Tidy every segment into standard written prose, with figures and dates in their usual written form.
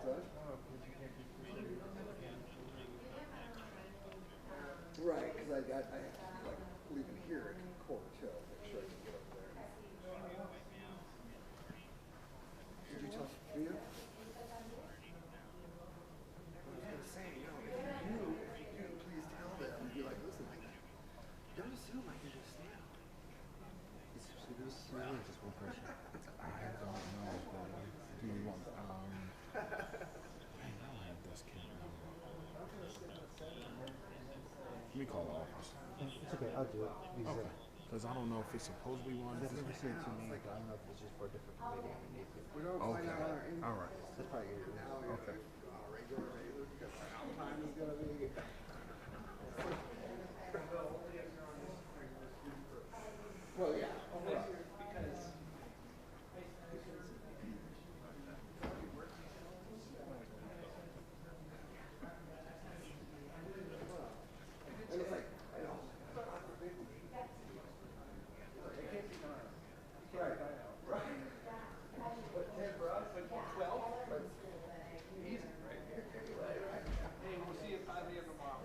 What? Right, because I have to like leaving here at quarter till, make sure I can get over there. Did you tell Sophia? I was gonna say, if you do, please tell them. Be like, listen, don't assume I can just stay out. It's really just one person. I don't know, but do you want, I know I have this kid number. Let me call the office. It's okay, I'll do it. Okay. Because I don't know if it's supposed to be one. That's what they to me, but I don't know if it's just for a different committee underneath it. We don't find out our income. All right. That's probably good. Okay. Regular because how time is gonna be. Well, yeah. Because and it's like, I know. It can't be done. Right. Right. But 10 for us, like 12? That's easy, right? Hey, we'll see you at 5 a.m. tomorrow.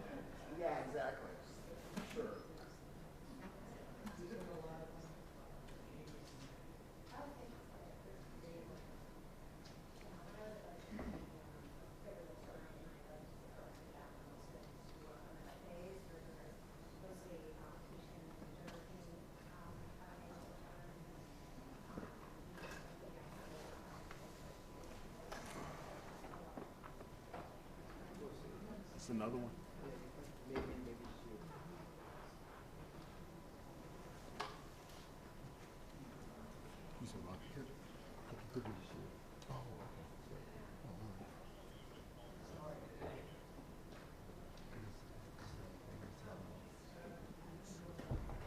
Yeah, exactly. Sure. It's another one. Maybe shoot. You said what? Could be shoot. Oh, okay.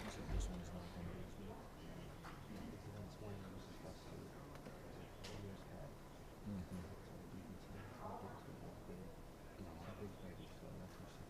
You said this one is not going to be as good. That's one I was supposed to do. Years back. Mm-hmm. So BET, I think it's a big baby, so that's for sure.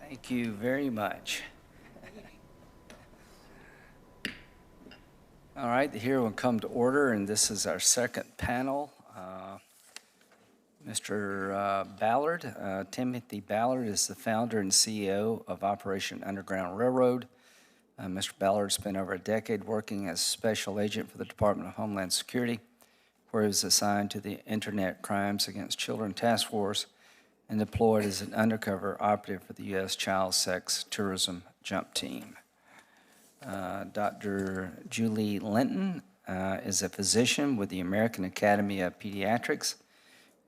Thank you very much. All right, the hearing will come to order, and this is our second panel. Mr. Ballard, Timothy Ballard is the founder and CEO of Operation Underground Railroad. Mr. Ballard spent over a decade working as special agent for the Department of Homeland Security, where he was assigned to the Internet Crimes Against Children Task Force and deployed as an undercover operative for the U.S. Child Sex Tourism Jump Team. Dr. Julie Linton is a physician with the American Academy of Pediatrics.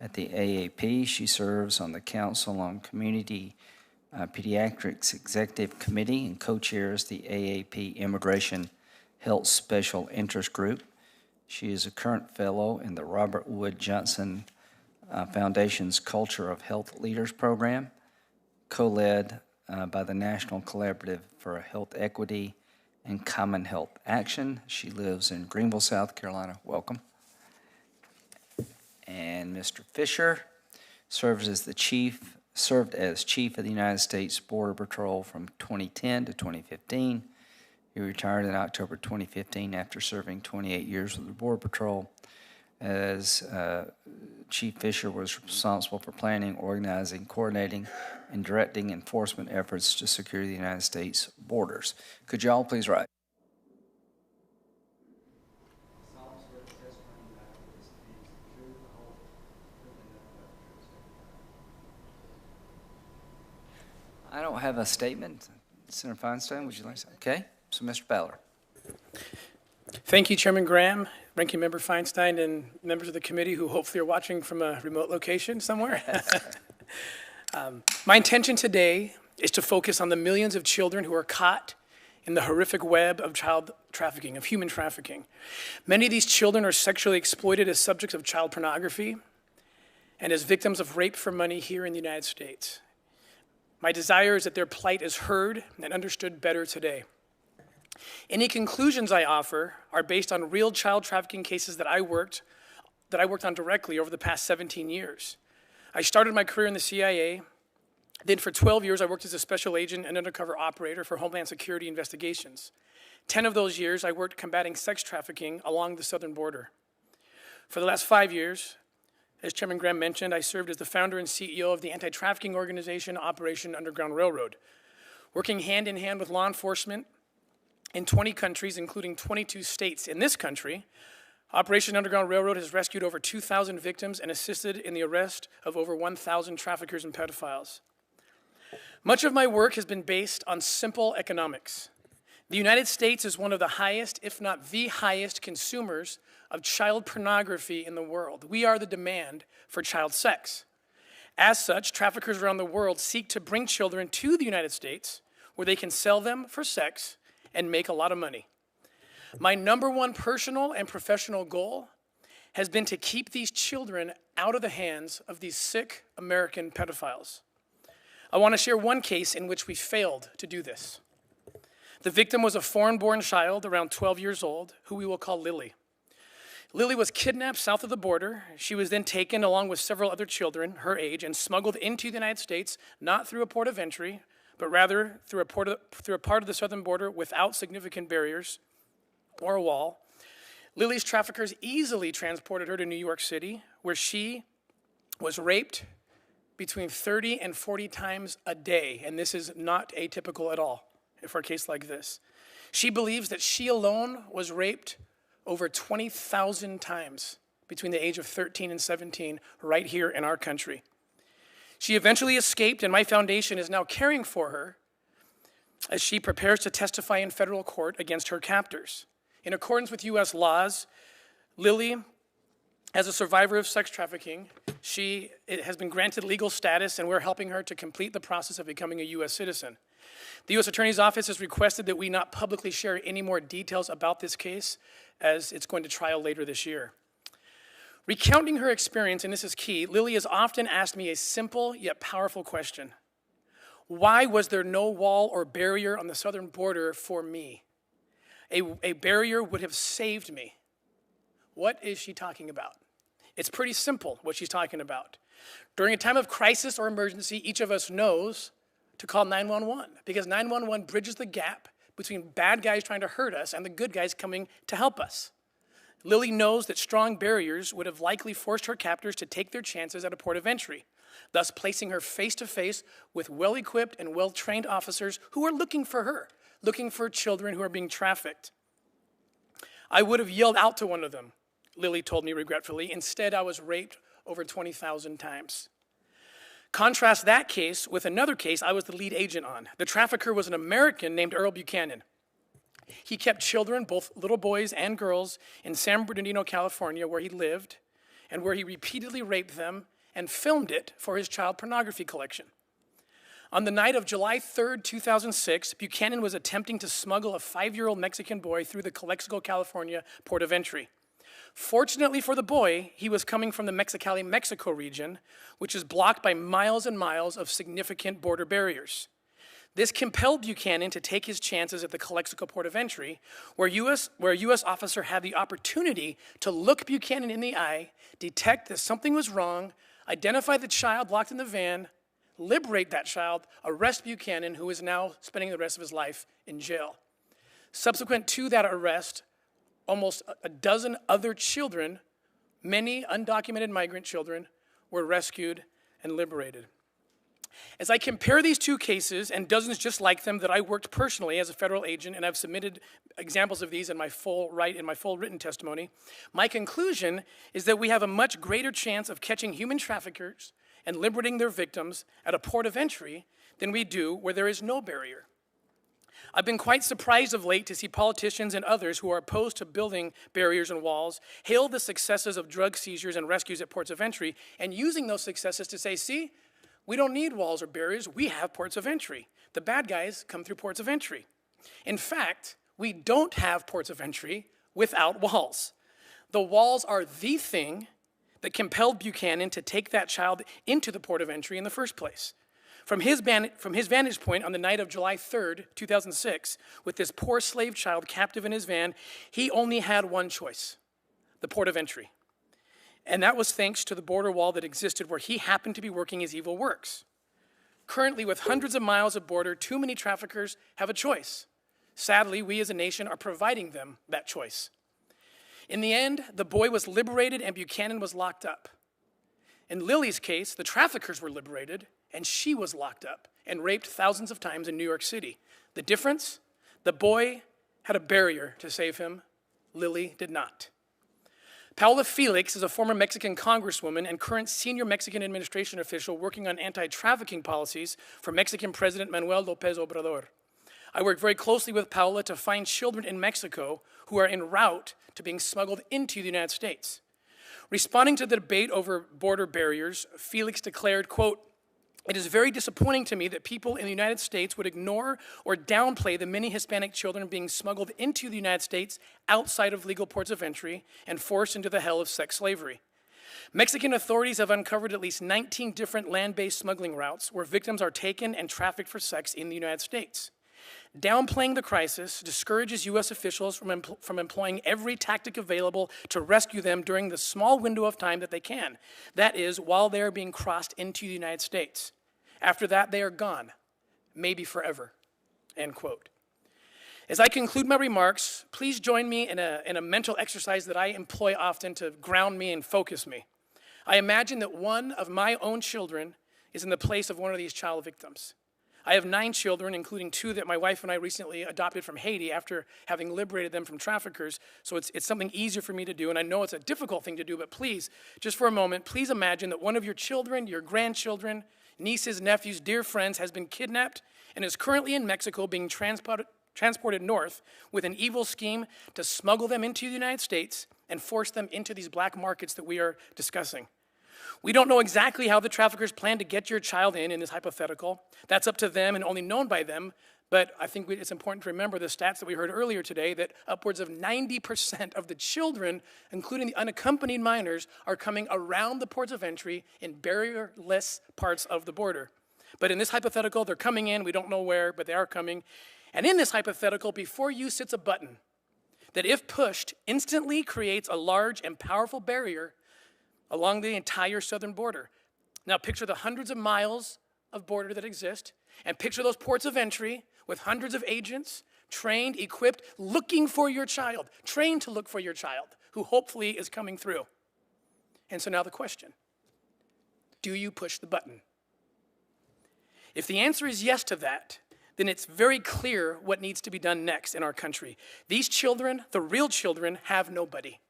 At the AAP, she serves on the Council on Community Pediatrics Executive Committee and co-chairs the AAP Immigration Health Special Interest Group. She is a current fellow in the Robert Wood Johnson Foundation's Culture of Health Leaders program, co-led by the National Collaborative for Health Equity and Common Health Action. She lives in Greenville, South Carolina. Welcome. And Mr. Fisher served as Chief of the United States Border Patrol from 2010 to 2015. He retired in October 2015 after serving 28 years with the Border Patrol. As Chief Fisher was responsible for planning, organizing, coordinating, and directing enforcement efforts to secure the United States borders. Could you all please rise? I don't have a statement. Senator Feinstein, would you like to? Okay, so Mr. Ballard. Thank you, Chairman Graham, Ranking Member Feinstein, and members of the committee who hopefully are watching from a remote location somewhere. My intention today is to focus on the millions of children who are caught in the horrific web of child trafficking, of human trafficking. Many of these children are sexually exploited as subjects of child pornography and as victims of rape for money here in the United States. My desire is that their plight is heard and understood better today. Any conclusions I offer are based on real child trafficking cases that I worked on directly over the past 17 years. I started my career in the CIA. Then for 12 years, I worked as a special agent and undercover operator for Homeland Security investigations. 10 of those years, I worked combating sex trafficking along the southern border. For the last 5 years, as Chairman Graham mentioned, I served as the founder and CEO of the anti-trafficking organization Operation Underground Railroad, working hand in hand with law enforcement in 20 countries, including 22 states in this country. Operation Underground Railroad has rescued over 2,000 victims and assisted in the arrest of over 1,000 traffickers and pedophiles. Much of my work has been based on simple economics. The United States is one of the highest, if not the highest, consumers of child pornography in the world. We are the demand for child sex. As such, traffickers around the world seek to bring children to the United States where they can sell them for sex and make a lot of money. My number one personal and professional goal has been to keep these children out of the hands of these sick American pedophiles. I want to share one case in which we failed to do this. The victim was a foreign-born child around 12 years old, who we will call Lily. Lily was kidnapped south of the border. She was then taken along with several other children her age and smuggled into the United States, not through a port of entry, but rather through a part of the southern border without significant barriers or a wall. Lily's traffickers easily transported her to New York City, where she was raped between 30 and 40 times a day, and this is not atypical at all for a case like this. She believes that she alone was raped over 20,000 times between the age of 13 and 17 right here in our country. She eventually escaped, and my foundation is now caring for her as she prepares to testify in federal court against her captors. In accordance with U.S. laws, Lily, as a survivor of sex trafficking, she has been granted legal status, and we're helping her to complete the process of becoming a U.S. citizen. The U.S. Attorney's Office has requested that we not publicly share any more details about this case, as it's going to trial later this year. Recounting her experience, and this is key, Lily has often asked me a simple yet powerful question. Why was there no wall or barrier on the southern border for me? A barrier would have saved me. What is she talking about? It's pretty simple what she's talking about. During a time of crisis or emergency, each of us knows to call 911 because 911 bridges the gap between bad guys trying to hurt us and the good guys coming to help us. Lily knows that strong barriers would have likely forced her captors to take their chances at a port of entry, thus placing her face-to-face with well-equipped and well-trained officers who are looking for her, looking for children who are being trafficked. I would have yelled out to one of them, Lily told me regretfully. Instead, I was raped over 20,000 times. Contrast that case with another case I was the lead agent on. The trafficker was an American named Earl Buchanan. He kept children, both little boys and girls, in San Bernardino, California, where he lived, and where he repeatedly raped them and filmed it for his child pornography collection. On the night of July 3rd, 2006, Buchanan was attempting to smuggle a 5-year-old Mexican boy through the Calexico, California port of entry. Fortunately for the boy, he was coming from the Mexicali, Mexico region, which is blocked by miles and miles of significant border barriers. This compelled Buchanan to take his chances at the Calexico port of entry, where a U.S. officer had the opportunity to look Buchanan in the eye, detect that something was wrong, identify the child locked in the van, liberate that child, arrest Buchanan, who is now spending the rest of his life in jail. Subsequent to that arrest, almost a dozen other children, many undocumented migrant children, were rescued and liberated. As I compare these two cases and dozens just like them that I worked personally as a federal agent, and I've submitted examples of these in my full written testimony, my conclusion is that we have a much greater chance of catching human traffickers and liberating their victims at a port of entry than we do where there is no barrier. I've been quite surprised of late to see politicians and others who are opposed to building barriers and walls hail the successes of drug seizures and rescues at ports of entry and using those successes to say, see, we don't need walls or barriers, we have ports of entry. The bad guys come through ports of entry. In fact, we don't have ports of entry without walls. The walls are the thing that compelled Buchanan to take that child into the port of entry in the first place. From his vantage point on the night of July 3rd, 2006, with this poor slave child captive in his van, he only had one choice, the port of entry. And that was thanks to the border wall that existed where he happened to be working his evil works. Currently, with hundreds of miles of border, too many traffickers have a choice. Sadly, we as a nation are providing them that choice. In the end, the boy was liberated and Buchanan was locked up. In Lily's case, the traffickers were liberated and she was locked up and raped thousands of times in New York City. The difference? The boy had a barrier to save him. Lily did not. Paula Felix is a former Mexican congresswoman and current senior Mexican administration official working on anti-trafficking policies for Mexican President Manuel López Obrador. I work very closely with Paula to find children in Mexico who are en route to being smuggled into the United States. Responding to the debate over border barriers, Felix declared, quote, "It is very disappointing to me that people in the United States would ignore or downplay the many Hispanic children being smuggled into the United States outside of legal ports of entry and forced into the hell of sex slavery. Mexican authorities have uncovered at least 19 different land-based smuggling routes where victims are taken and trafficked for sex in the United States. Downplaying the crisis discourages U.S. officials from employing every tactic available to rescue them during the small window of time that they can. That is, while they are being crossed into the United States. After that, they are gone, maybe forever," end quote. As I conclude my remarks, please join me in a mental exercise that I employ often to ground me and focus me. I imagine that one of my own children is in the place of one of these child victims. I have 9 children, including 2 that my wife and I recently adopted from Haiti after having liberated them from traffickers, so it's something easier for me to do, and I know it's a difficult thing to do, but please, just for a moment, please imagine that one of your children, your grandchildren, nieces, nephews, dear friends has been kidnapped and is currently in Mexico being transported north with an evil scheme to smuggle them into the United States and force them into these black markets that we are discussing. We don't know exactly how the traffickers plan to get your child in this hypothetical. That's up to them and only known by them, but I think it's important to remember the stats that we heard earlier today that upwards of 90% of the children, including the unaccompanied minors, are coming around the ports of entry in barrier-less parts of the border. But in this hypothetical, they're coming in, we don't know where, but they are coming. And in this hypothetical, before you sits a button that if pushed, instantly creates a large and powerful barrier along the entire southern border. Now picture the hundreds of miles of border that exist, and picture those ports of entry with hundreds of agents, trained, equipped, looking for your child, trained to look for your child, who hopefully is coming through. And so now the question, do you push the button? If the answer is yes to that, then it's very clear what needs to be done next in our country. These children, the real children, have nobody.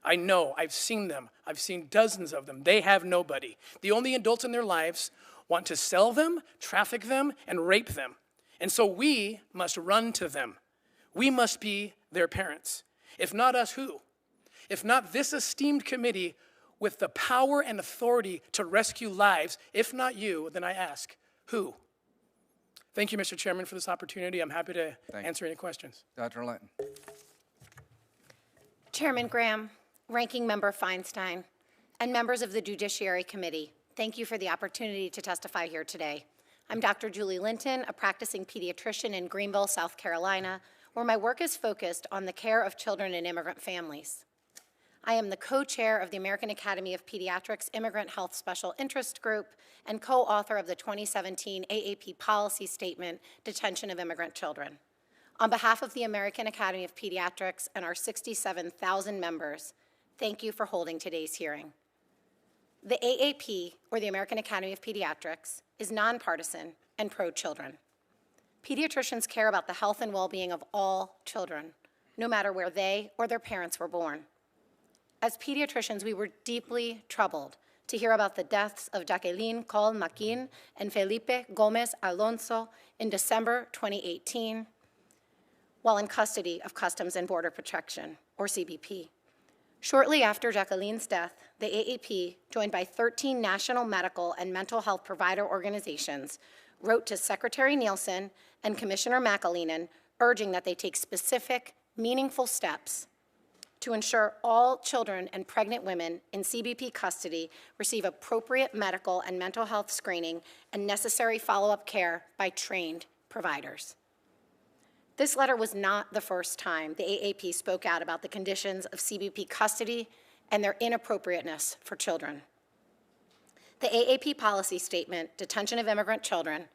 I know, I've seen them. I've seen dozens of them. They have nobody. The only adults in their lives want to sell them, traffic them, and rape them. And so we must run to them. We must be their parents. If not us, who? If not this esteemed committee with the power and authority to rescue lives, if not you, then I ask, who? Thank you, Mr. Chairman, for this opportunity. I'm happy to answer any questions. Dr. Linton. Chairman Graham, Ranking Member Feinstein, and members of the Judiciary Committee, thank you for the opportunity to testify here today. I'm Dr. Julie Linton, a practicing pediatrician in Greenville, South Carolina, where my work is focused on the care of children in immigrant families. I am the co-chair of the American Academy of Pediatrics Immigrant Health Special Interest Group and co-author of the 2017 AAP Policy Statement, Detention of Immigrant Children. On behalf of the American Academy of Pediatrics and our 67,000 members, thank you for holding today's hearing. The AAP, or the American Academy of Pediatrics, is nonpartisan and pro-children. Pediatricians care about the health and well-being of all children, no matter where they or their parents were born. As pediatricians, we were deeply troubled to hear about the deaths of Jacqueline Cole Maquin and Felipe Gomez Alonso in December 2018 while in custody of Customs and Border Protection, or CBP. Shortly after Jacqueline's death, the AAP, joined by 13 national medical and mental health provider organizations, wrote to Secretary Nielsen and Commissioner McAleenan urging that they take specific, meaningful steps to ensure all children and pregnant women in CBP custody receive appropriate medical and mental health screening and necessary follow-up care by trained providers. This letter was not the first time the AAP spoke out about the conditions of CBP custody and their inappropriateness for children. The AAP policy statement, Detention of Immigrant Children,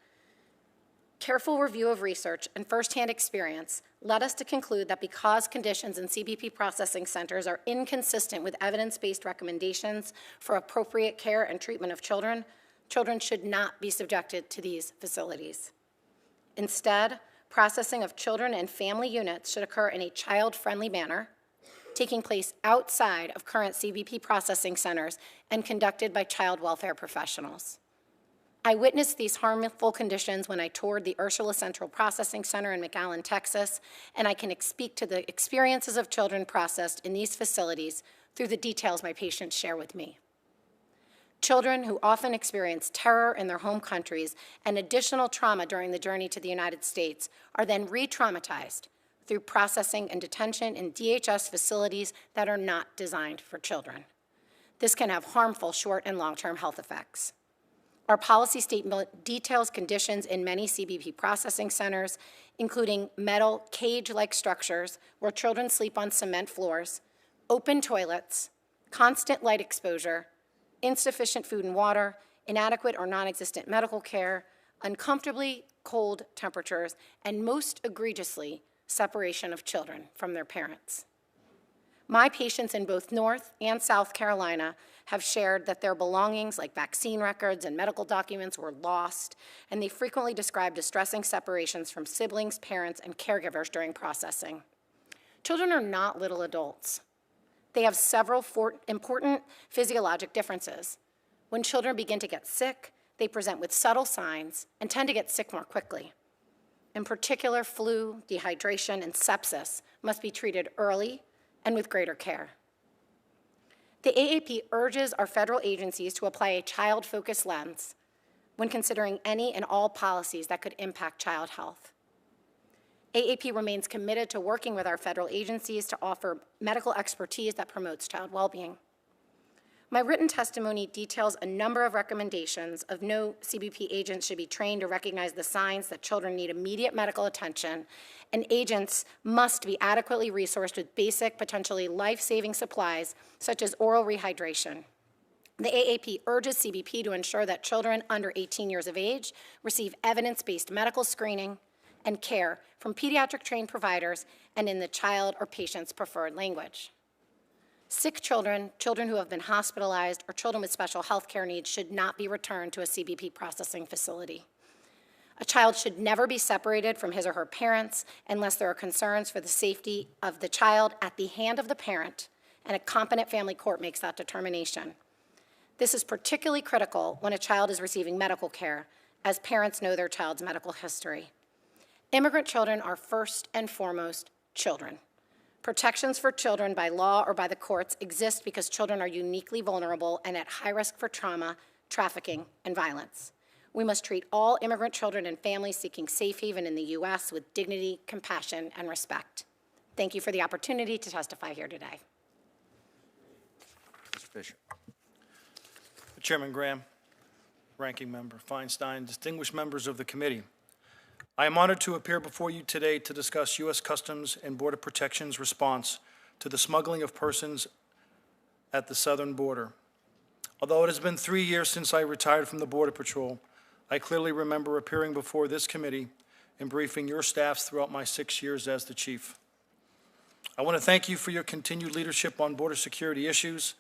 careful review of research and firsthand experience led us to conclude that because conditions in CBP processing centers are inconsistent with evidence-based recommendations for appropriate care and treatment of children, children should not be subjected to these facilities. Instead, processing of children and family units should occur in a child-friendly manner, taking place outside of current CBP processing centers and conducted by child welfare professionals. I witnessed these harmful conditions when I toured the Ursula Central Processing Center in McAllen, Texas, and I can speak to the experiences of children processed in these facilities through the details my patients share with me. Children who often experience terror in their home countries and additional trauma during the journey to the United States are then re-traumatized through processing and detention in DHS facilities that are not designed for children. This can have harmful short and long-term health effects. Our policy statement details conditions in many CBP processing centers, including metal cage-like structures where children sleep on cement floors, open toilets, constant light exposure, insufficient food and water, inadequate or non-existent medical care, uncomfortably cold temperatures, and most egregiously, separation of children from their parents. My patients in both North and South Carolina have shared that their belongings like vaccine records and medical documents were lost, and they frequently describe distressing separations from siblings, parents, and caregivers during processing. Children are not little adults. They have several important physiologic differences. When children begin to get sick, they present with subtle signs and tend to get sick more quickly. In particular, flu, dehydration, and sepsis must be treated early and with greater care. The AAP urges our federal agencies to apply a child-focused lens when considering any and all policies that could impact child health. AAP remains committed to working with our federal agencies to offer medical expertise that promotes child well-being. My written testimony details a number of recommendations of no CBP agents should be trained to recognize the signs that children need immediate medical attention, and agents must be adequately resourced with basic, potentially life-saving supplies, such as oral rehydration. The AAP urges CBP to ensure that children under 18 years of age receive evidence-based medical screening and care from pediatric-trained providers and in the child or patient's preferred language. Sick children, children who have been hospitalized, or children with special health care needs should not be returned to a CBP processing facility. A child should never be separated from his or her parents unless there are concerns for the safety of the child at the hand of the parent, and a competent family court makes that determination. This is particularly critical when a child is receiving medical care, as parents know their child's medical history. Immigrant children are first and foremost children. Protections for children by law or by the courts exist because children are uniquely vulnerable and at high risk for trauma, trafficking, and violence. We must treat all immigrant children and families seeking safe haven in the U.S. with dignity, compassion, and respect. Thank you for the opportunity to testify here today. Mr. Fisher. Chairman Graham, Ranking Member Feinstein, distinguished members of the committee, I am honored to appear before you today to discuss U.S. Customs and Border Protection's response to the smuggling of persons at the southern border. Although it has been 3 years since I retired from the Border Patrol, I clearly remember appearing before this committee and briefing your staffs throughout my 6 years as the chief. I want to thank you for your continued leadership on border security issues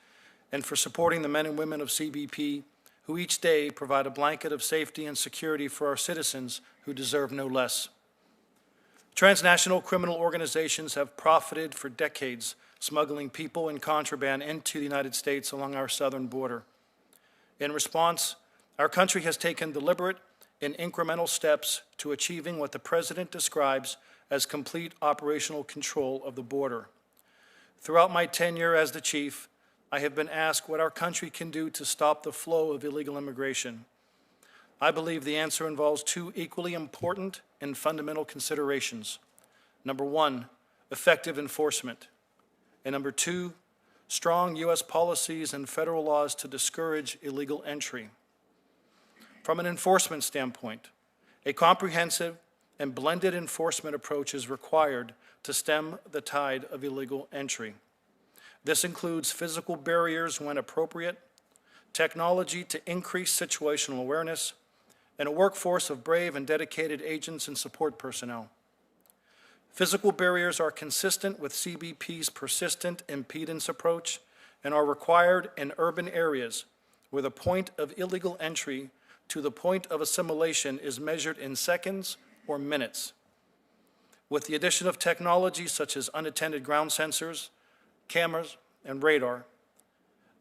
and for supporting the men and women of CBP who each day provide a blanket of safety and security for our citizens who deserve no less. Transnational criminal organizations have profited for decades smuggling people and contraband into the United States along our southern border. In response, our country has taken deliberate and incremental steps to achieving what the President describes as complete operational control of the border. Throughout my tenure as the chief, I have been asked what our country can do to stop the flow of illegal immigration. I believe the answer involves two equally important and fundamental considerations. Number one, effective enforcement. And number two, strong U.S. policies and federal laws to discourage illegal entry. From an enforcement standpoint, a comprehensive and blended enforcement approach is required to stem the tide of illegal entry. This includes physical barriers when appropriate, technology to increase situational awareness, and a workforce of brave and dedicated agents and support personnel. Physical barriers are consistent with CBP's persistent impedance approach and are required in urban areas where the point of illegal entry to the point of assimilation is measured in seconds or minutes. With the addition of technology such as unattended ground sensors, cameras, and radar,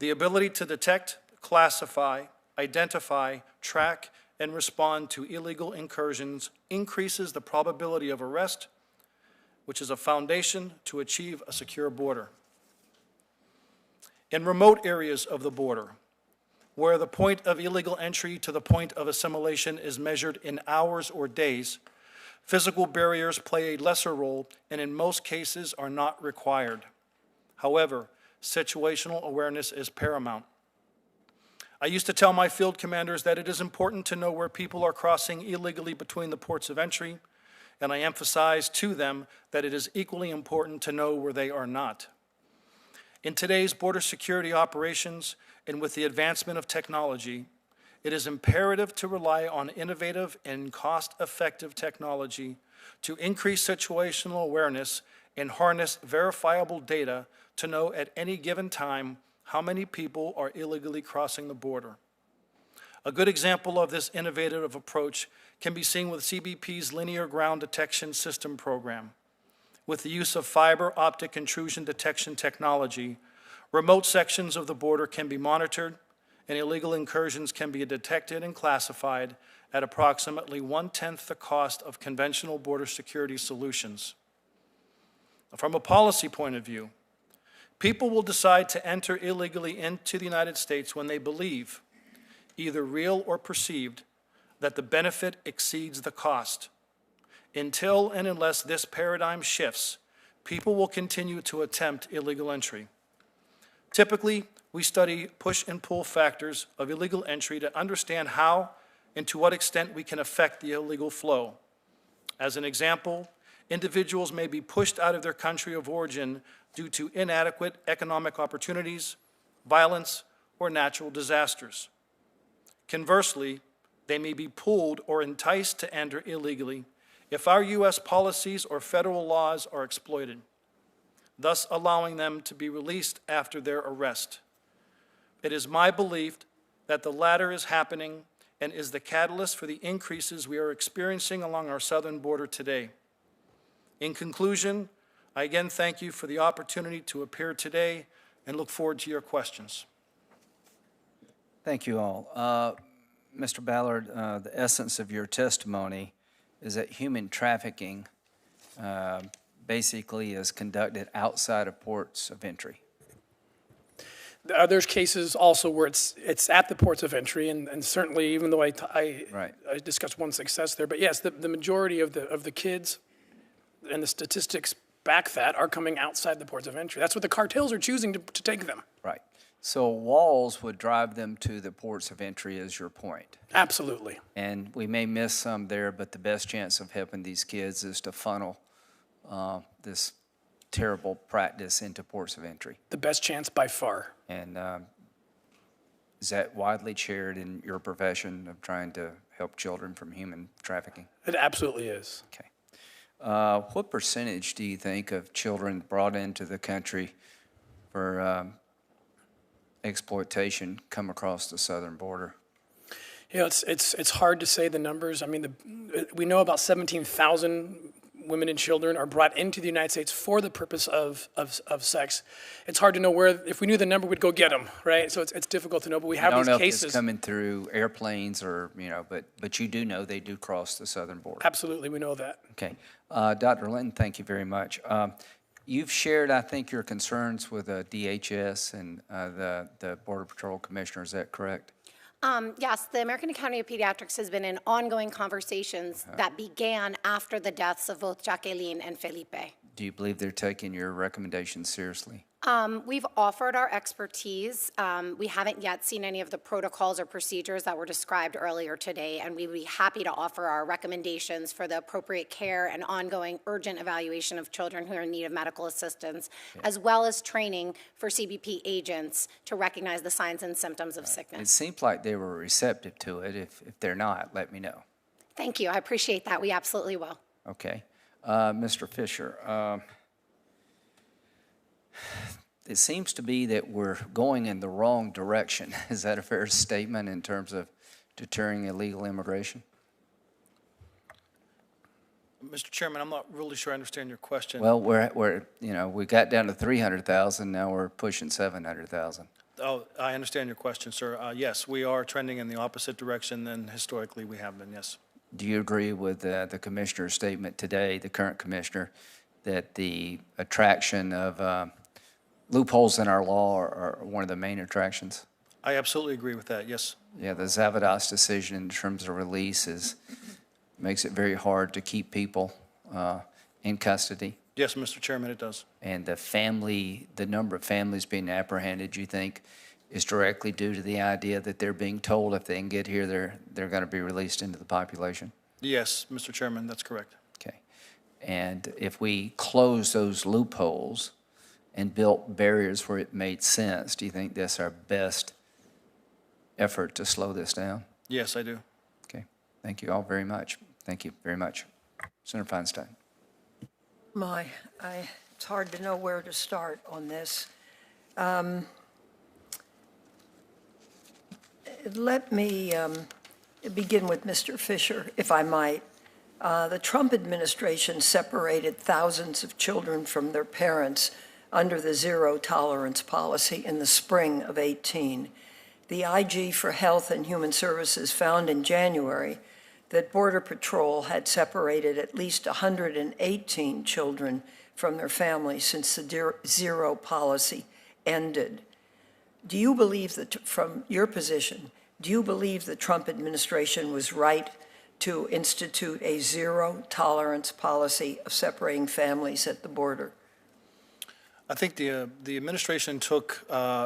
the ability to detect, classify, identify, track, and respond to illegal incursions increases the probability of arrest, which is a foundation to achieve a secure border. In remote areas of the border, where the point of illegal entry to the point of assimilation is measured in hours or days, physical barriers play a lesser role and in most cases are not required. However, situational awareness is paramount. I used to tell my field commanders that it is important to know where people are crossing illegally between the ports of entry, and I emphasize to them that it is equally important to know where they are not. In today's border security operations and with the advancement of technology, it is imperative to rely on innovative and cost-effective technology to increase situational awareness and harness verifiable data to know at any given time how many people are illegally crossing the border. A good example of this innovative approach can be seen with CBP's Linear Ground Detection System program. With the use of fiber optic intrusion detection technology, remote sections of the border can be monitored and illegal incursions can be detected and classified at approximately 1/10 the cost of conventional border security solutions. From a policy point of view, people will decide to enter illegally into the United States when they believe, either real or perceived, that the benefit exceeds the cost. Until and unless this paradigm shifts, people will continue to attempt illegal entry. Typically, we study push and pull factors of illegal entry to understand how and to what extent we can affect the illegal flow. As an example, individuals may be pushed out of their country of origin due to inadequate economic opportunities, violence, or natural disasters. Conversely, they may be pulled or enticed to enter illegally if our U.S. policies or federal laws are exploited, thus allowing them to be released after their arrest. It is my belief that the latter is happening and is the catalyst for the increases we are experiencing along our southern border today. In conclusion, I again thank you for the opportunity to appear today and look forward to your questions. Thank you all. Mr. Ballard, the essence of your testimony is that human trafficking basically is conducted outside of ports of entry. There's cases also where it's at the ports of entry, and certainly, even though I discussed one success there, but yes, the majority of the kids and the statistics back that are coming outside the ports of entry. That's what the cartels are choosing to take them. Right. So walls would drive them to the ports of entry is your point. Absolutely. And we may miss some there, but the best chance of helping these kids is to funnel this terrible practice into ports of entry. The best chance by far. And is that widely shared in your profession of trying to help children from human trafficking? It absolutely is. Okay. What percentage do you think of children brought into the country for exploitation come across the southern border? You know, it's hard to say the numbers. I mean, we know about 17,000 women and children are brought into the United States for the purpose of sex. It's hard to know where, if we knew the number, we'd go get them, right? So it's difficult to know, but we have these cases. I don't know if it's coming through airplanes or, you know, but you do know they do cross the southern border. Absolutely, we know that. Okay. Dr. Linton, thank you very much. You've shared, I think, your concerns with DHS and the Border Patrol Commissioner, is that correct? Yes, the American Academy of Pediatrics has been in ongoing conversations that began after the deaths of both Jacqueline and Felipe. Do you believe they're taking your recommendations seriously? We've offered our expertise. We haven't yet seen any of the protocols or procedures that were described earlier today, and we'd be happy to offer our recommendations for the appropriate care and ongoing urgent evaluation of children who are in need of medical assistance, as well as training for CBP agents to recognize the signs and symptoms of sickness. It seems like they were receptive to it. If they're not, let me know. Thank you. I appreciate that. We absolutely will. Okay. Mr. Fisher, it seems to be that we're going in the wrong direction. Is that a fair statement in terms of deterring illegal immigration? Mr. Chairman, I'm not really sure I understand your question. Well, we're you know, we got down to 300,000, now we're pushing 700,000. Oh, I understand your question, sir. Yes, we are trending in the opposite direction than historically we have been, yes. Do you agree with the commissioner's statement today, the current commissioner, that the attraction of loopholes in our law are one of the main attractions? I absolutely agree with that, yes. Yeah, the Zavadas decision in terms of release makes it very hard to keep people in custody. Yes, Mr. Chairman, it does. And the number of families being apprehended, you think, is directly due to the idea that they're being told if they can get here, they're going to be released into the population? Yes, Mr. Chairman, that's correct. Okay. And if we close those loopholes and built barriers where it made sense, do you think that's our best effort to slow this down? Yes, I do. Okay. Thank you all very much. Thank you very much. Senator Feinstein. It's hard to know where to start on this. Let me begin with Mr. Fisher, if I might. The Trump administration separated thousands of children from their parents under the zero-tolerance policy in the spring of 2018. The IG for Health and Human Services found in January that Border Patrol had separated at least 118 children from their families since the zero policy ended. Do you believe that, from your position, do you believe the Trump administration was right to institute a zero-tolerance policy of separating families at the border? I think the administration took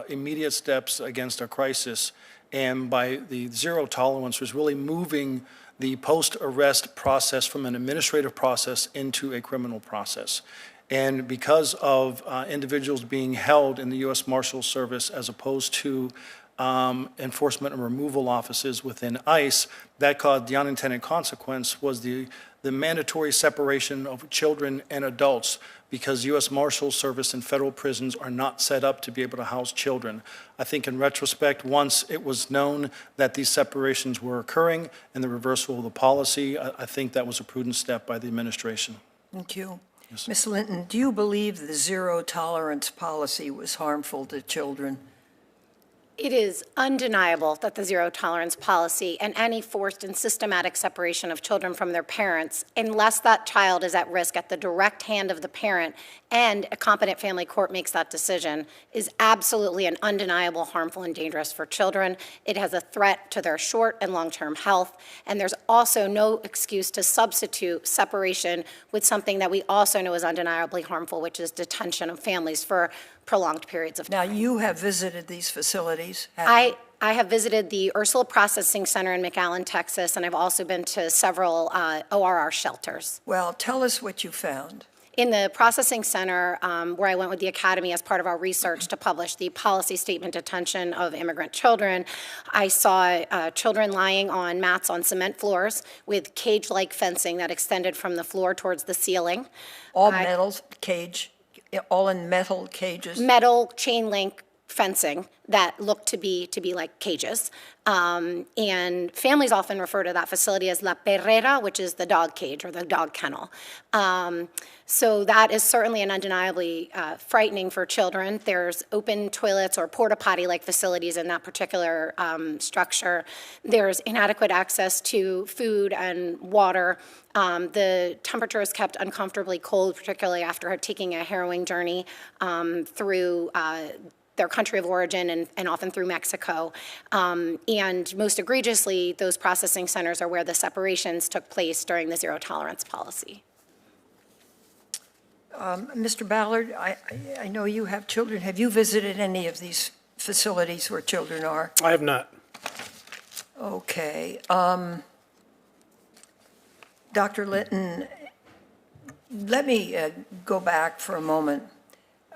immediate steps against a crisis, and by the zero tolerance was really moving the post-arrest process from an administrative process into a criminal process. And because of individuals being held in the U.S. Marshal Service as opposed to enforcement and removal offices within ICE. That caused the unintended consequence was the mandatory separation of children and adults, because U.S. Marshal Service and federal prisons are not set up to be able to house children. I think in retrospect, once it was known that these separations were occurring and the reversal of the policy, I think that was a prudent step by the administration. Thank you. Yes. Ms. Linton, do you believe the zero-tolerance policy was harmful to children? It is undeniable that the zero-tolerance policy and any forced and systematic separation of children from their parents, unless that child is at risk at the direct hand of the parent and a competent family court makes that decision, is absolutely and undeniable harmful and dangerous for children. It has a threat to their short and long-term health, and there's also no excuse to substitute separation with something that we also know is undeniably harmful, which is detention of families for prolonged periods of time. Now, you have visited these facilities? I have visited the Ursula Processing Center in McAllen, Texas, and I've also been to several ORR shelters. Well, tell us what you found. In the processing center, where I went with the Academy as part of our research to publish the policy statement detention of immigrant children, I saw children lying on mats on cement floors with cage-like fencing that extended from the floor towards the ceiling. All metal cage, all in metal cages? Metal chain link fencing that looked to be like cages. And families often refer to that facility as La Perrera, which is the dog cage or the dog kennel. So that is certainly and undeniably frightening for children. There's open toilets or porta potty-like facilities in that particular structure. There's inadequate access to food and water. The temperature is kept uncomfortably cold, particularly after taking a harrowing journey through their country of origin and often through Mexico. And most egregiously, those processing centers are where the separations took place during the zero-tolerance policy. Mr. Ballard, I know you have children. Have you visited any of these facilities where children are? I have not. Okay. Dr. Linton, let me go back for a moment.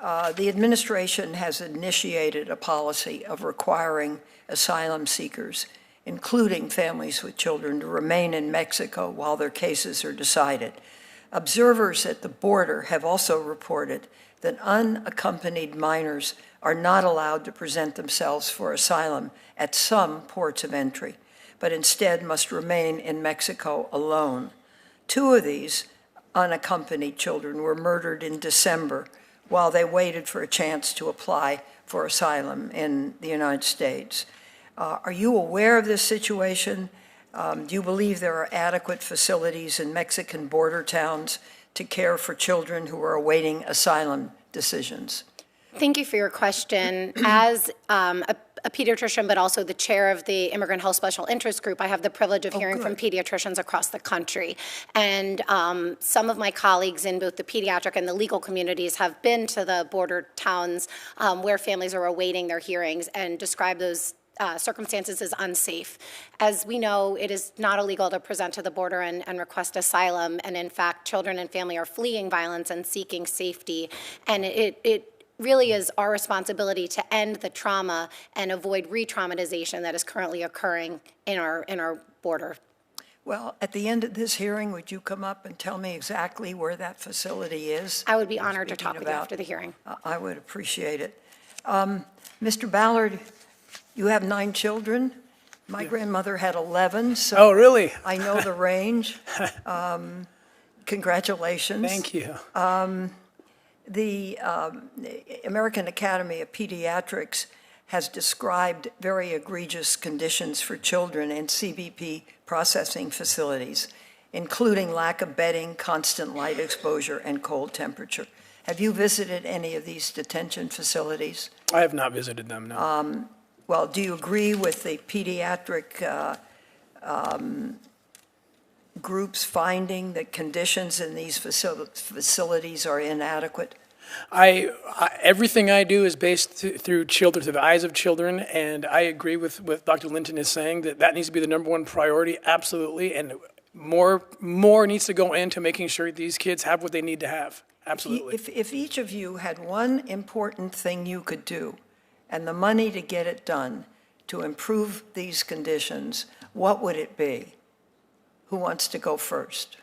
The administration has initiated a policy of requiring asylum seekers, including families with children, to remain in Mexico while their cases are decided. Observers at the border have also reported that unaccompanied minors are not allowed to present themselves for asylum at some ports of entry, but instead must remain in Mexico alone. 2 of these unaccompanied children were murdered in December while they waited for a chance to apply for asylum in the United States. Are you aware of this situation? Do you believe there are adequate facilities in Mexican border towns to care for children who are awaiting asylum decisions? Thank you for your question. As a pediatrician, but also the chair of the Immigrant Health Special Interest Group, I have the privilege of hearing from pediatricians across the country. And some of my colleagues in both the pediatric and the legal communities have been to the border towns where families are awaiting their hearings and describe those circumstances as unsafe. As we know, it is not illegal to present to the border and request asylum, and in fact, children and family are fleeing violence and seeking safety, and it really is our responsibility to end the trauma and avoid re-traumatization that is currently occurring in our border. Well, at the end of this hearing, would you come up and tell me exactly where that facility is? I would be honored to talk with you after the hearing. I would appreciate it. Mr. Ballard, you have 9 children. My grandmother had 11, so Oh, really? I know the range. Congratulations. Thank you. The American Academy of Pediatrics has described very egregious conditions for children in CBP processing facilities, including lack of bedding, constant light exposure, and cold temperature. Have you visited any of these detention facilities? I have not visited them, no. Well, do you agree with the pediatric group's finding that conditions in these facilities are inadequate? Everything I do is based through children, through the eyes of children, and I agree with what Dr. Linton is saying, that needs to be the #1 priority, absolutely, and more needs to go into making sure these kids have what they need to have, absolutely. If each of you had one important thing you could do and the money to get it done, to improve these conditions, what would it be? Who wants to go first?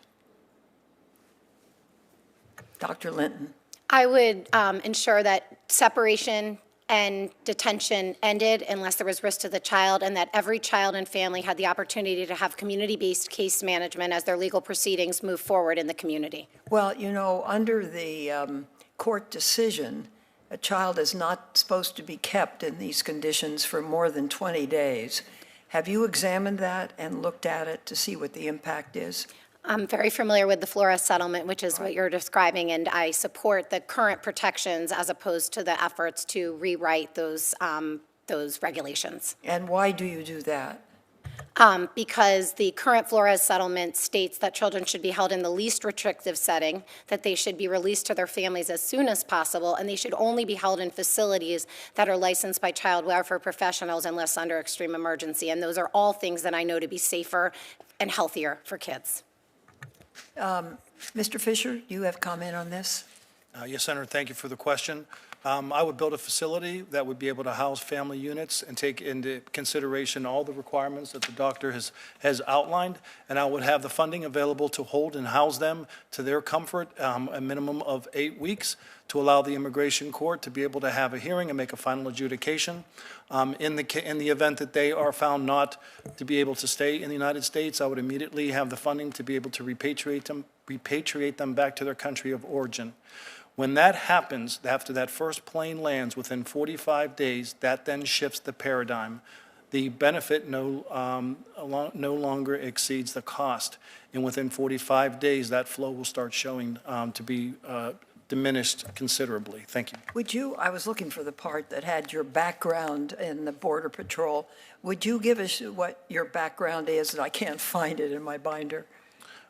Dr. Linton. I would ensure that separation and detention ended unless there was risk to the child, and that every child and family had the opportunity to have community-based case management as their legal proceedings move forward in the community. Well, you know, under the court decision, a child is not supposed to be kept in these conditions for more than 20 days. Have you examined that and looked at it to see what the impact is? I'm very familiar with the Flores settlement, which is what you're describing, and I support the current protections as opposed to the efforts to rewrite those regulations. And why do you do that? Because the current Flores settlement states that children should be held in the least restrictive setting, that they should be released to their families as soon as possible, and they should only be held in facilities that are licensed by child welfare professionals unless under extreme emergency. And those are all things that I know to be safer and healthier for kids. Mr. Fisher, do you have comment on this? Yes, Senator, thank you for the question. I would build a facility that would be able to house family units and take into consideration all the requirements that the doctor has outlined, and I would have the funding available to hold and house them to their comfort, a minimum of 8 weeks, to allow the immigration court to be able to have a hearing and make a final adjudication. In the event that they are found not to be able to stay in the United States, I would immediately have the funding to be able to repatriate them back to their country of origin. When that happens, after that first plane lands within 45 days, that then shifts the paradigm. The benefit no longer exceeds the cost, and within 45 days, that flow will start showing to be diminished considerably. Thank you. Would you, I was looking for the part that had your background in the Border Patrol. Would you give us what your background is? And I can't find it in my binder.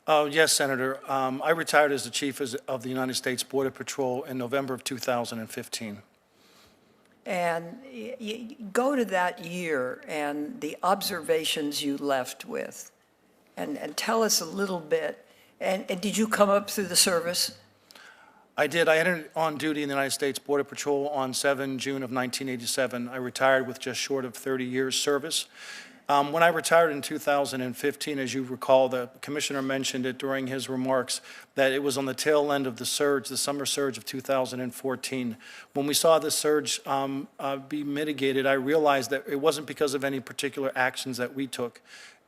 Yes, Senator. I retired as the Chief of the United States Border Patrol in November of 2015. And you go to that year and the observations you left with, and tell us a little bit. And did you come up through the service? I did. I entered on duty in the United States Border Patrol on 7 June of 1987. I retired with just short of 30 years service. When I retired in 2015, as you recall, the commissioner mentioned it during his remarks, that it was on the tail end of the surge, the summer surge of 2014. When we saw this surge be mitigated, I realized that it wasn't because of any particular actions that we took.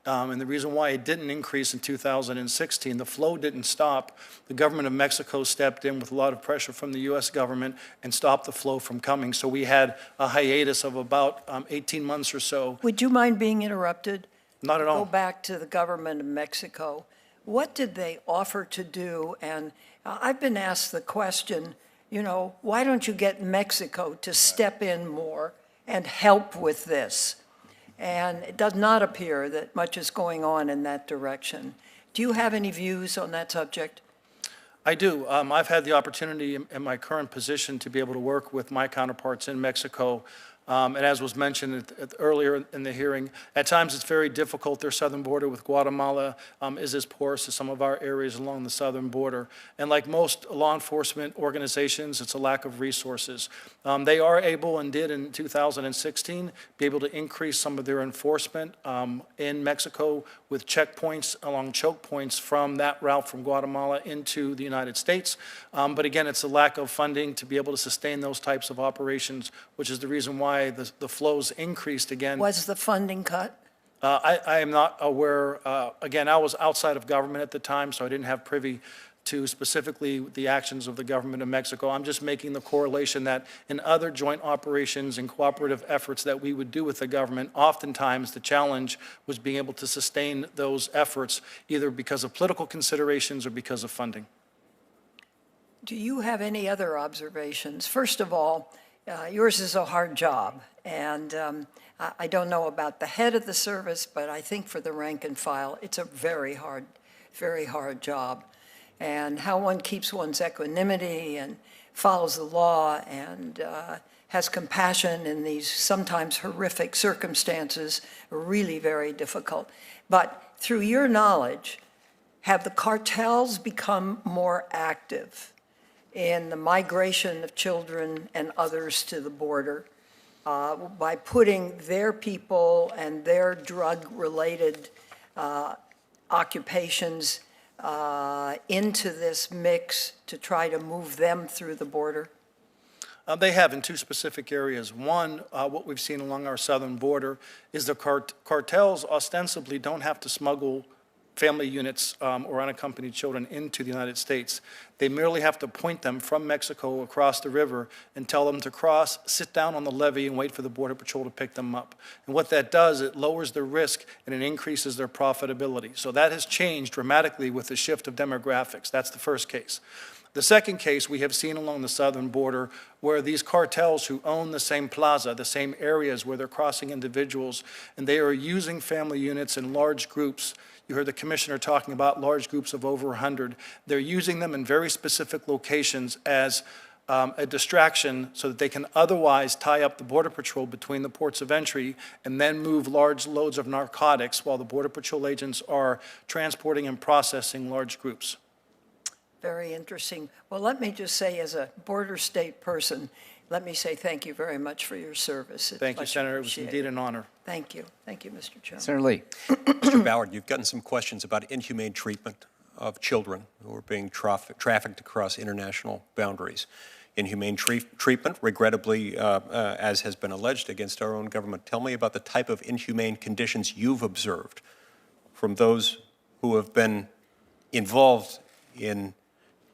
And the reason why it didn't increase in 2016, the flow didn't stop. The government of Mexico stepped in with a lot of pressure from the U.S. government and stopped the flow from coming. So we had a hiatus of about 18 months or so. Would you mind being interrupted? Not at all. Go back to the government of Mexico. What did they offer to do? And I've been asked the question, you know, why don't you get Mexico to step in more and help with this? And it does not appear that much is going on in that direction. Do you have any views on that subject? I do. I've had the opportunity in my current position to be able to work with my counterparts in Mexico. And as was mentioned earlier in the hearing, at times it's very difficult. Their southern border with Guatemala is as porous as some of our areas along the southern border. And like most law enforcement organizations, it's a lack of resources. They are able and did in 2016 be able to increase some of their enforcement in Mexico with checkpoints along choke points from that route from Guatemala into the United States. But again, it's a lack of funding to be able to sustain those types of operations, which is the reason why the flows increased again. Was the funding cut? I am not aware. Again, I was outside of government at the time, so I didn't have privy to specifically the actions of the government of Mexico. I'm just making the correlation that in other joint operations and cooperative efforts that we would do with the government, oftentimes the challenge was being able to sustain those efforts either because of political considerations or because of funding. Do you have any other observations? First of all, yours is a hard job, and I don't know about the head of the service, but I think for the rank and file, it's a very hard job. And how one keeps one's equanimity and follows the law and has compassion in these sometimes horrific circumstances are really very difficult. But through your knowledge, have the cartels become more active in the migration of children and others to the border? by putting their people and their drug-related occupations into this mix to try to move them through the border? They have in two specific areas. One, what we've seen along our southern border is the cartels ostensibly don't have to smuggle family units or unaccompanied children into the United States. They merely have to point them from Mexico across the river and tell them to cross, sit down on the levee, and wait for the Border Patrol to pick them up. And what that does, it lowers their risk and it increases their profitability. So that has changed dramatically with the shift of demographics. That's the first case. The second case we have seen along the southern border where these cartels who own the same plaza, the same areas where they're crossing individuals, and they are using family units in large groups. You heard the commissioner talking about large groups of over 100. They're using them in very specific locations as a distraction so that they can otherwise tie up the Border Patrol between the ports of entry and then move large loads of narcotics while the Border Patrol agents are transporting and processing large groups. Very interesting. Well, let me just say, as a border state person, let me say thank you very much for your service. It's Thank you, much Senator. It was appreciated. indeed an honor. Thank you. Thank you, Mr. Chairman. Senator Lee. Mr. Ballard, you've gotten some questions about inhumane treatment of children who are being trafficked across international boundaries. Inhumane treatment, regrettably, as has been alleged against our own government. Tell me about the type of inhumane conditions you've observed from those who have been involved in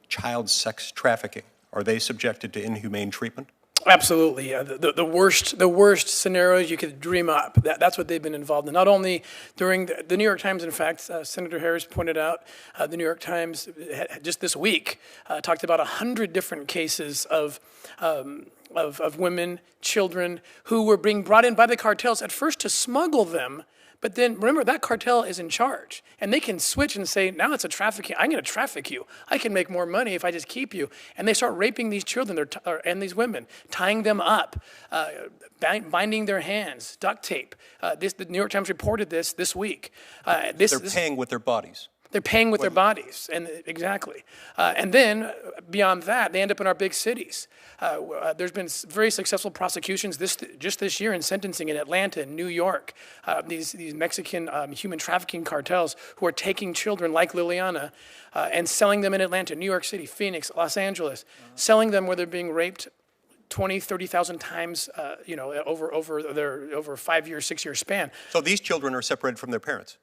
child sex trafficking. Are they subjected to inhumane treatment? Absolutely. The worst scenarios you could dream up. That's what they've been involved in. Not only during the New York Times, in fact, Senator Harris pointed out, the New York Times just this week talked about 100 different cases of women, children who were being brought in by the cartels at first to smuggle them. But then, remember, that cartel is in charge. And they can switch and say, now it's a trafficking. I'm going to traffic you. I can make more money if I just keep you. And they start raping these children and these women, tying them up, binding their hands, duct tape. The New York Times reported this week. They're paying with their bodies. They're paying with their bodies, and exactly. And then, beyond that, they end up in our big cities. There's been very successful prosecutions just this year in sentencing in Atlanta and New York. These Mexican human trafficking cartels who are taking children like Liliana and selling them in Atlanta, New York City, Phoenix, Los Angeles, selling them where they're being raped 20, 30,000 times, over a 5-year, 6-year span. So these children are separated from their parents?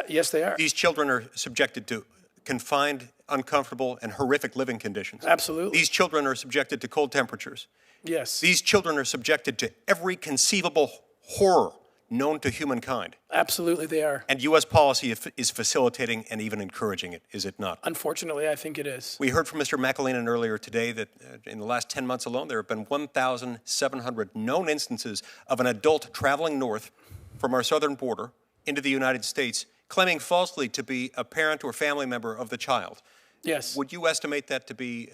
Yes, they are. These children are subjected to confined, uncomfortable, and horrific living conditions. Absolutely. These children are subjected to cold temperatures. Yes. These children are subjected to every conceivable horror known to humankind. Absolutely, they are. And U.S. policy is facilitating and even encouraging it, is it not? Unfortunately, I think it is. We heard from Mr. McAleenan earlier today that in the last 10 months alone, there have been 1,700 known instances of an adult traveling north from our southern border into the United States, claiming falsely to be a parent or family member of the child. Yes. Would you estimate that to be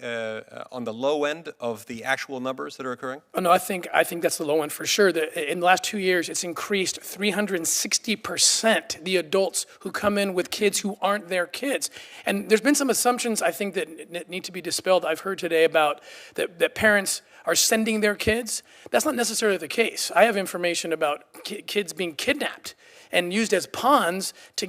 on the low end of the actual numbers that are occurring? Oh, no, I think that's the low end for sure. In the last 2 years, it's increased 360%, the adults who come in with kids who aren't their kids. And there's been some assumptions, I think, that need to be dispelled. I've heard today about that parents are sending their kids. That's not necessarily the case. I have information about kids being kidnapped and used as pawns to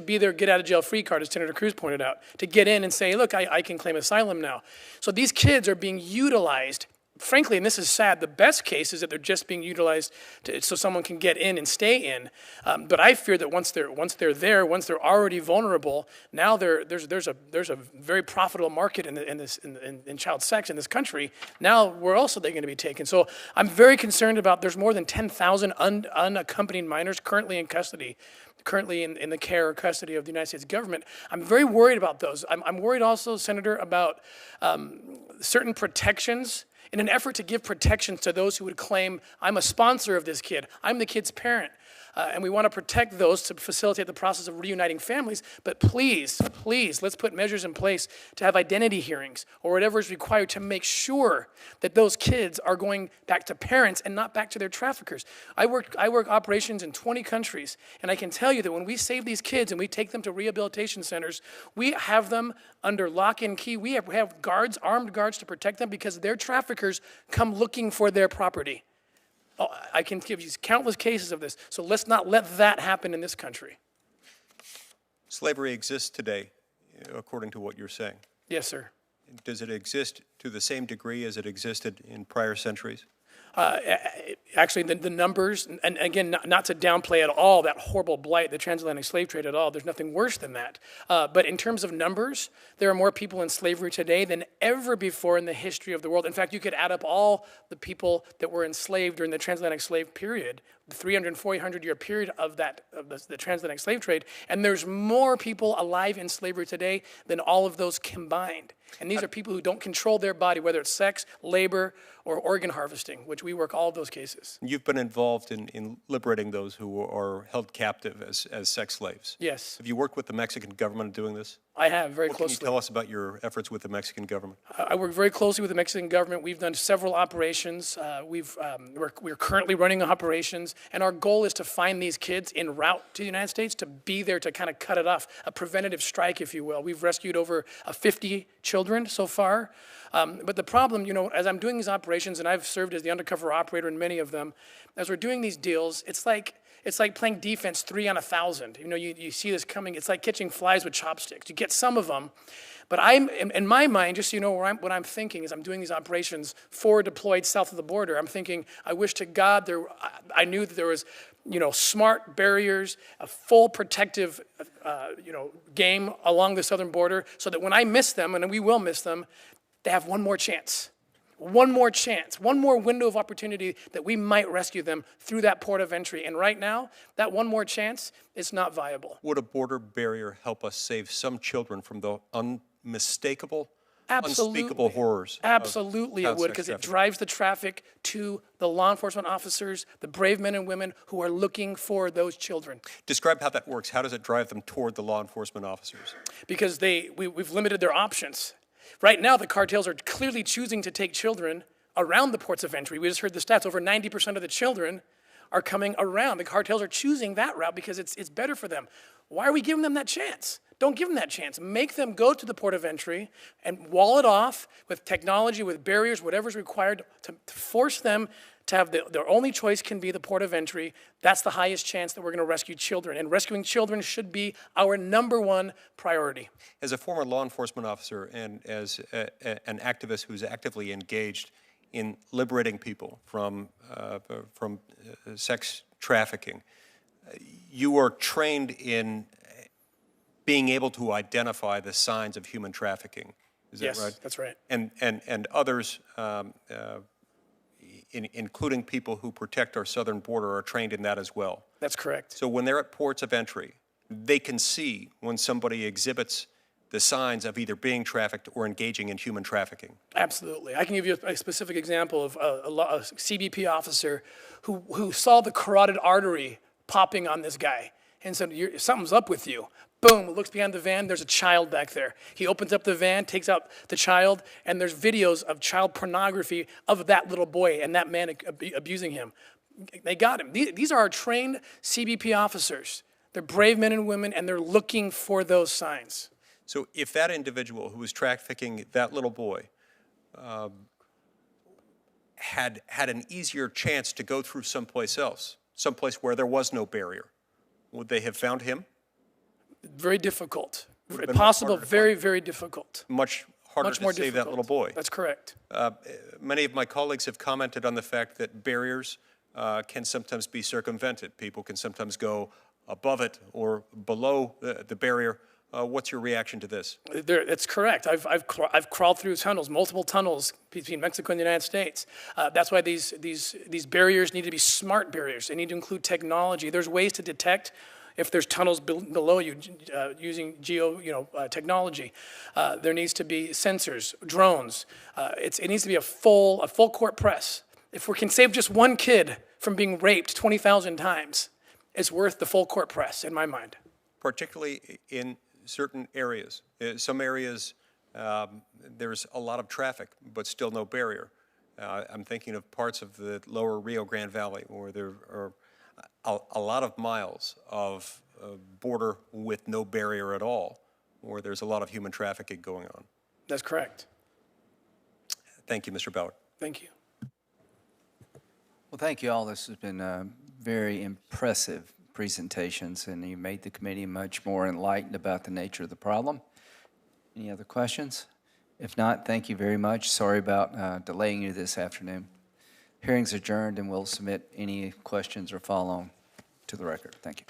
be their get-out-of-jail-free card, as Senator Cruz pointed out, to get in and say, look, I can claim asylum now. So these kids are being utilized. Frankly, and this is sad, the best case is that they're just being utilized so someone can get in and stay in. But I fear that once they're there, once they're already vulnerable, now there's a very profitable market in child sex in this country. Now where else are they going to be taken? So I'm very concerned about. There's more than 10,000 unaccompanied minors currently in custody. Currently in the care or custody of the United States government. I'm very worried about those. I'm worried also, Senator, about certain protections in an effort to give protections to those who would claim, I'm a sponsor of this kid, I'm the kid's parent. And we want to protect those to facilitate the process of reuniting families. But please, let's put measures in place to have identity hearings or whatever is required to make sure that those kids are going back to parents and not back to their traffickers. I work operations in 20 countries, and I can tell you that when we save these kids and we take them to rehabilitation centers, we have them under lock and key. We have guards, armed guards to protect them because their traffickers come looking for their property. Oh, I can give you countless cases of this. So let's not let that happen in this country. Slavery exists today, according to what you're saying. Yes, sir. Does it exist to the same degree as it existed in prior centuries? Actually, the numbers, and again, not to downplay at all that horrible blight, the transatlantic slave trade at all, there's nothing worse than that. But in terms of numbers, there are more people in slavery today than ever before in the history of the world. In fact, you could add up all the people that were enslaved during the transatlantic slave period, the 300, 400-year period of the transatlantic slave trade, and there's more people alive in slavery today than all of those combined. And these are people who don't control their body, whether it's sex, labor, or organ harvesting, which we work all of those cases. You've been involved in liberating those who are held captive as sex slaves. Yes. Have you worked with the Mexican government in doing this? I have, very What closely. can you tell us about your efforts with the Mexican government? I work very closely with the Mexican government. We've done several operations. We're currently running operations, and our goal is to find these kids en route to the United States, to be there to kind of cut it off, a preventative strike, if you will. We've rescued over 50 children so far. But the problem, as I'm doing these operations, and I've served as the undercover operator in many of them, as we're doing these deals, it's like playing defense 3 on 1,000. You see this coming. It's like catching flies with chopsticks. You get some of them, but I'm in my mind, just so you know what I'm thinking as I'm doing these operations, forward deployed south of the border. I'm thinking, I wish to God I knew that there was, smart barriers, a full protective, game along the southern border, so that when I miss them, and we will miss them, they have one more chance. One more chance, one more window of opportunity that we might rescue them through that port of entry. And right now, that one more chance is not viable. Would a border barrier help us save some children from the unmistakable, unspeakable horrors? Absolutely it would, because it drives the traffic to the law enforcement officers, the brave men and women who are looking for those children. Describe how that works. How does it drive them toward the law enforcement officers? Because we've limited their options. Right now, the cartels are clearly choosing to take children around the ports of entry. We just heard the stats. Over 90% of the children are coming around. The cartels are choosing that route because it's better for them. Why are we giving them that chance? Don't give them that chance. Make them go to the port of entry and wall it off with technology, with barriers, whatever's required to force them to have their only choice can be the port of entry. That's the highest chance that we're going to rescue children. And rescuing children should be our #1 priority. As a former law enforcement officer and as an activist who's actively engaged in liberating people from sex trafficking, you are trained in being able to identify the signs of human trafficking. Is that right? Yes, that's right. And others, including people who protect our southern border, are trained in that as well. That's correct. So when they're at ports of entry, they can see when somebody exhibits the signs of either being trafficked or engaging in human trafficking. Absolutely. I can give you a specific example of a CBP officer who saw the carotid artery popping on this guy and said, something's up with you. Boom, looks behind the van, there's a child back there. He opens up the van, takes out the child, and there's videos of child pornography of that little boy and that man abusing him. They got him. These are our trained CBP officers. They're brave men and women, and they're looking for those signs. So if that individual who was trafficking that little boy had an easier chance to go through someplace else, someplace where there was no barrier, would they have found him? Very difficult. Possible, very, very difficult. Much harder to save that little boy. That's correct. Many of my colleagues have commented on the fact that barriers can sometimes be circumvented. People can sometimes go above it or below the barrier. What's your reaction to this? That's correct. I've crawled through tunnels, multiple tunnels between Mexico and the United States. That's why these barriers need to be smart barriers. They need to include technology. There's ways to detect if there's tunnels below you using technology. There needs to be sensors, drones. It needs to be a full court press. If we can save just one kid from being raped 20,000 times, it's worth the full court press in my mind. Particularly in certain areas. Some areas, there's a lot of traffic, but still no barrier. I'm thinking of parts of the lower Rio Grande Valley where there are a lot of miles of border with no barrier at all, where there's a lot of human trafficking going on. That's correct. Thank you, Mr. Bauer. Thank you. Well, thank you all. This has been very impressive presentations, and you made the committee much more enlightened about the nature of the problem. Any other questions? If not, thank you very much. Sorry about delaying you this afternoon. Hearing's adjourned, and we'll submit any questions or follow-on to the record. Thank you.